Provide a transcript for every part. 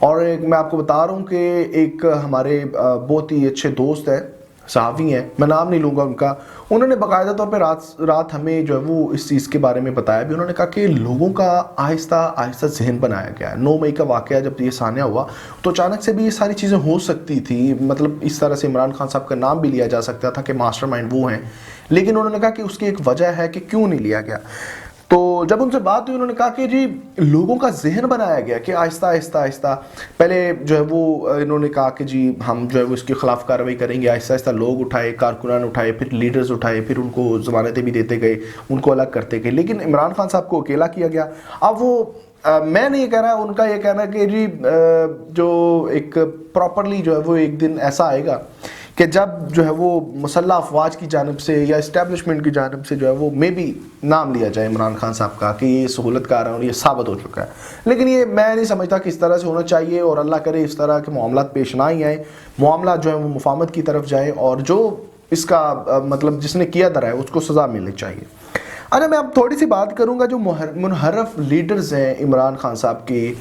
اور ایک میں آپ کو بتا رہا ہوں کہ ایک ہمارے بہت ہی اچھے دوست ہیں، صحافی ہیں، میں نام نہیں لوں گا ان کا، انہوں نے باقاعدہ طور پہ رات ہمیں جو ہے وہ اس چیز کے بارے میں بتایا بھی. انہوں نے کہا کہ لوگوں کا آہستہ آہستہ ذہن بنایا گیا ہے. 9 مئی کا واقعہ جب یہ سامنے ہوا تو اچانک سے بھی یہ ساری چیزیں ہو سکتی تھی، مطلب اس طرح سے عمران خان صاحب کا نام بھی لیا جا سکتا تھا کہ ماسٹر مائنڈ وہ ہیں، لیکن انہوں نے کہا کہ اس کی ایک وجہ ہے کہ کیوں نہیں لیا گیا. تو جب ان سے بات ہوئی انہوں نے کہا کہ جی لوگوں کا ذہن بنایا گیا کہ آہستہ آہستہ آہستہ پہلے جو ہے وہ انہوں نے کہا کہ جی ہم جو ہے وہ اس کے خلاف کارروائی کریں گے. آہستہ آہستہ لوگ اٹھائے، کارکنان اٹھائے، پھر لیڈرز اٹھائے، پھر ان کو ضمانتیں بھی دیتے گئے، ان کو الگ کرتے گئے، لیکن عمران خان صاحب کو اکیلا کیا گیا. اب وہ میں نہیں کہہ رہا، ان کا یہ کہنا ہے کہ جی جو ایک پراپرلی جو ہے وہ ایک دن ایسا آئے گا کہ جب جو ہے وہ مسلح افواج کی جانب سے یا اسٹیبلشمنٹ کی جانب سے جو ہے وہ میں بھی نام لیا جائے عمران خان صاحب کا کہ یہ سہولت کار ہے اور یہ ثابت ہو چکا ہے. لیکن یہ میں نہیں سمجھتا کہ اس طرح سے ہونا چاہیے، اور اللہ کرے اس طرح کے معاملات پیش نہ ہی آئیں، معاملات جو ہے وہ مفاہمت کی طرف جائیں، اور جو اس کا مطلب جس نے کیا درا ہے اس کو سزا ملنی چاہیے. اچھا میں اب تھوڑی سی بات کروں گا جو منحرف لیڈرز ہیں عمران خان صاحب کی،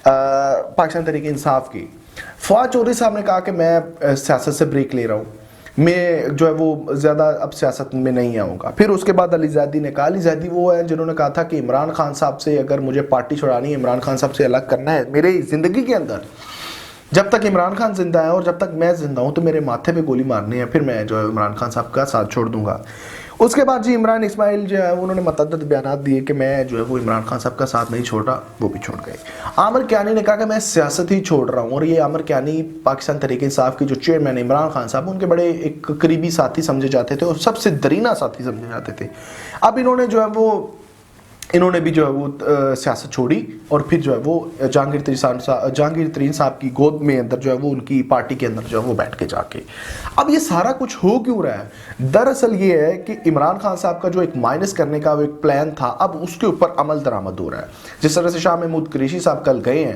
پاکستان تحریک انصاف کی. فواد چودھری صاحب نے کہا کہ میں سیاست سے بریک لے رہا ہوں، میں جو ہے وہ زیادہ اب سیاست میں نہیں آؤں گا. پھر اس کے بعد علی زیدی نے کہا، علی زیدی وہ ہیں جنہوں نے کہا تھا کہ عمران خان صاحب سے اگر مجھے پارٹی چھڑانی ہے، عمران خان صاحب سے الگ کرنا ہے میرے زندگی کے اندر، جب تک عمران خان زندہ ہے اور جب تک میں زندہ ہوں تو میرے ماتھے پہ گولی مارنی ہے، پھر میں جو ہے عمران خان صاحب کا ساتھ چھوڑ دوں گا. اس کے بعد جی عمران اسماعیل جو ہے انہوں نے متعدد بیانات دیے کہ میں جو ہے وہ عمران خان صاحب کا ساتھ نہیں چھوڑ رہا، وہ بھی چھوڑ گئے. عامر کیانی نے کہا کہ میں سیاست ہی چھوڑ رہا ہوں، اور یہ عامر کیانی پاکستان تحریک انصاف کے جو چیئرمین عمران خان صاحب ان کے بڑے ایک قریبی ساتھی سمجھے جاتے تھے اور سب سے درینہ ساتھی سمجھے جاتے تھے. اب انہوں نے بھی جو ہے وہ سیاست چھوڑی اور پھر جو ہے وہ جہانگیر ترین صاحب کی گود میں اندر جو ہے وہ ان کی پارٹی کے اندر جو ہے وہ بیٹھ کے جا کے. اب یہ سارا کچھ ہو کیوں رہا ہے؟ دراصل یہ ہے کہ عمران خان صاحب کا جو ایک مائنس کرنے کا وہ ایک پلان تھا، اب اس کے اوپر عمل درآمد ہو رہا ہے. جس طرح سے شاہ محمود قریشی صاحب کل گئے ہیں،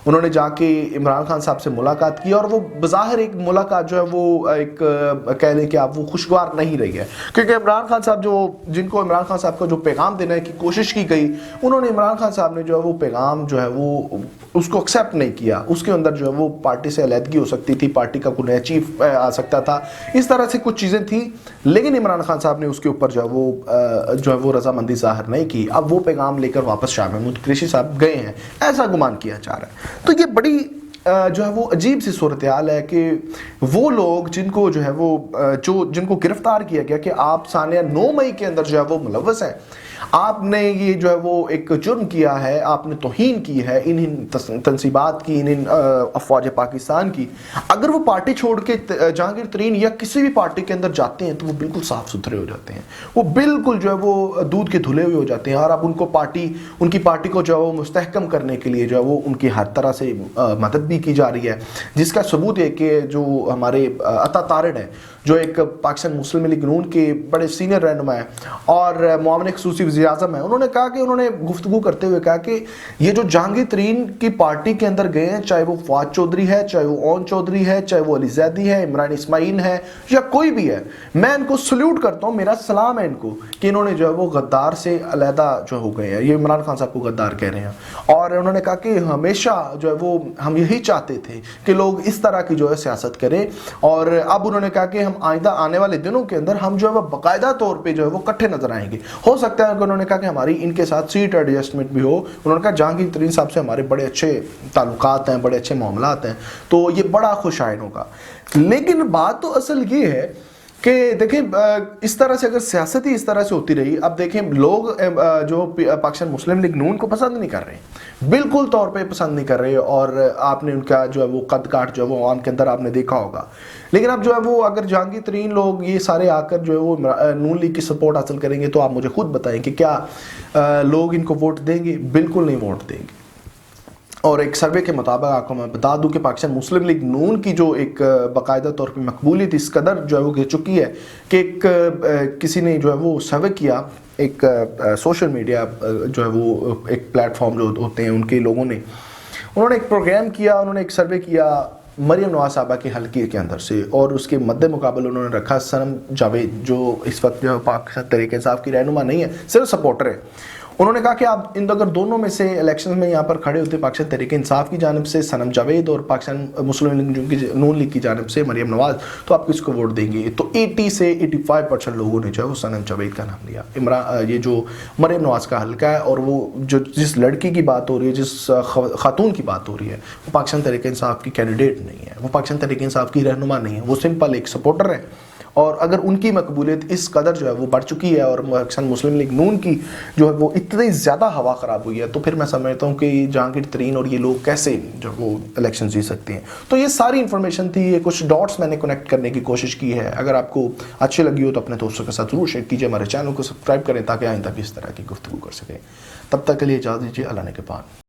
انہوں نے جا کے عمران خان صاحب سے ملاقات کی، اور وہ بظاہر ایک ملاقات جو ہے وہ ایک کہہ لیں کہ آپ وہ خوشگوار نہیں رہی ہے، کیونکہ عمران خان صاحب جن کو عمران خان صاحب کا جو پیغام دینے کی کوشش کی گئی، انہوں نے عمران خان صاحب نے جو ہے وہ پیغام جو ہے وہ اس کو ایکسیپٹ نہیں کیا. اس کے اندر جو ہے وہ پارٹی سے علیحدگی ہو سکتی تھی، پارٹی کا کوئی نیا چیف آ سکتا تھا، اس طرح سے کچھ چیزیں تھیں، لیکن عمران خان صاحب نے اس کے اوپر جو ہے وہ رضامندی ظاہر نہیں کی. اب وہ پیغام لے کر واپس شاہ محمود قریشی صاحب گئے ہیں، ایسا گمان کیا جا رہا ہے. تو یہ بڑی جو ہے وہ عجیب سی صورتحال ہے کہ وہ لوگ جن کو جو ہے وہ جن کو گرفتار کیا گیا کہ آپ سانیہ 9 مئی کے اندر جو ہے وہ ملوث ہیں، آپ نے یہ جو ہے وہ ایک جرم کیا ہے، آپ نے توہین کی ہے ان تنصیبات کی، ان افواج پاکستان کی. اگر وہ پارٹی چھوڑ کے جہانگیر ترین یا کسی بھی پارٹی کے اندر جاتے ہیں تو وہ بالکل صاف ستھرے ہو جاتے ہیں، وہ بالکل جو ہے وہ دودھ کے دھلے ہوئے ہو جاتے ہیں. اور اب ان کی پارٹی کو جو ہے وہ مستحکم کرنے کے لیے جو ہے وہ ان کی ہر طرح سے مدد بھی کی جا رہی ہے، جس کا ثبوت ہے کہ جو ہمارے عطا طارڑ ہیں، جو ایک پاکستان مسلم لیگ نون کے بڑے سینئر رہنما ہیں اور معاون خصوصی وزیر اعظم ہیں، انہوں نے گفتگو کرتے ہوئے کہا کہ یہ جو جہانگیر ترین کی پارٹی کے اندر گئے ہیں، چاہے وہ فواد چودھری ہے، چاہے وہ اون چودھری ہے، چاہے وہ علی زیدی ہے، عمران اسماعیل ہے، یا کوئی بھی ہے، میں ان کو سلیوٹ کرتا ہوں، میرا سلام ہے ان کو کہ انہوں نے جو ہے وہ غدار سے علیحدہ جو ہو گئے ہیں. یہ عمران خان صاحب کو غدار کہہ رہے ہیں، اور انہوں نے کہا کہ ہمیشہ جو ہے وہ ہم یہی چاہتے تھے کہ لوگ اس طرح کی جو ہے سیاست کریں. اور اب انہوں نے کہا کہ ہم آئندہ آنے والے دنوں کے اندر ہم جو ہے وہ باقاعدہ طور پہ جو ہے وہ اکٹھے نظر آئیں گے. ہو سکتا ہے کہ انہوں نے کہا کہ ہماری ان کے ساتھ سیٹ ایڈجسٹمنٹ بھی ہو. انہوں نے کہا جہانگیر ترین صاحب سے ہمارے بڑے اچھے تعلقات ہیں، بڑے اچھے معاملات ہیں، تو یہ بڑا خوش آئین ہوگا. لیکن بات تو اصل یہ ہے کہ دیکھیں اس طرح سے اگر سیاست ہی اس طرح سے ہوتی رہی، اب دیکھیں لوگ جو پاکستان مسلم لیگ نون کو پسند نہیں کر رہے ہیں، بالکل طور پہ پسند نہیں کر رہے، اور آپ نے ان کا جو ہے وہ قد کاٹ جو ہے وہ عوام کے اندر آپ نے دیکھا ہوگا. لیکن اب جو ہے وہ اگر جہانگیر ترین لوگ یہ سارے آ کر جو ہے وہ نون لیگ کی سپورٹ حاصل کریں گے تو آپ مجھے خود بتائیں کہ کیا لوگ ان کو ووٹ دیں گے؟ بالکل نہیں ووٹ دیں گے. اور ایک سروے کے مطابق آپ کو میں بتا دوں کہ پاکستان مسلم لیگ نون کی جو ایک باقاعدہ طور پہ مقبولیت اس قدر جو ہے وہ گر چکی ہے کہ کسی نے جو ہے وہ سروے کیا، ایک سوشل میڈیا جو ہے وہ ایک پلیٹ فارم جو ہوتے ہیں ان کے لوگوں نے، انہوں نے ایک پروگرام کیا، انہوں نے ایک سروے کیا مریم نواز صاحبہ کے حلقے کے اندر سے، اور اس کے مد مقابل انہوں نے رکھا صنم جاوید جو اس وقت جو پاکستان تحریک انصاف کی رہنما نہیں ہے، صرف سپورٹر ہے. انہوں نے کہا کہ آپ اگر دونوں میں سے الیکشن میں یہاں پر کھڑے ہوتے پاکستان تحریک انصاف کی جانب سے صنم جاوید اور پاکستان مسلم نون لیگ کی جانب سے مریم نواز، تو آپ کس کو ووٹ دیں گے؟ تو 80 سے 85% لوگوں نے جو ہے وہ صنم جاوید کا نام لیا۔ یہ جو مریم نواز کا حلقہ ہے اور وہ جو جس لڑکی کی بات ہو رہی ہے، جس خاتون کی بات ہو رہی ہے، وہ پاکستان تحریک انصاف کی کینڈیڈیٹ نہیں ہے، وہ پاکستان تحریک انصاف کی رہنما نہیں ہے، وہ سمپل ایک سپورٹر ہے۔ اور اگر ان کی مقبولیت اس قدر جو ہے وہ بڑھ چکی ہے اور پاکستان مسلم لیگ نون کی جو ہے وہ اتنی زیادہ ہوا خراب ہوئی ہے، تو پھر میں سمجھتا ہوں کہ جہانگیر ترین اور یہ لوگ کیسے جو وہ الیکشن جیت سکتے ہیں۔ تو یہ ساری انفارمیشن تھی، یہ کچھ ڈاٹس میں نے کنیکٹ کرنے کی کوشش کی ہے۔ اگر آپ کو اچھی لگی ہو تو اپنے دوستوں کے ساتھ ضرور شیئر کیجیے، ہمارے چینل کو سبسکرائب کریں تاکہ آئندہ بھی اس طرح کی گفتگو کر سکیں۔ تب تک کے لیے اجازت دیجیے، اللہ نے کے پاس۔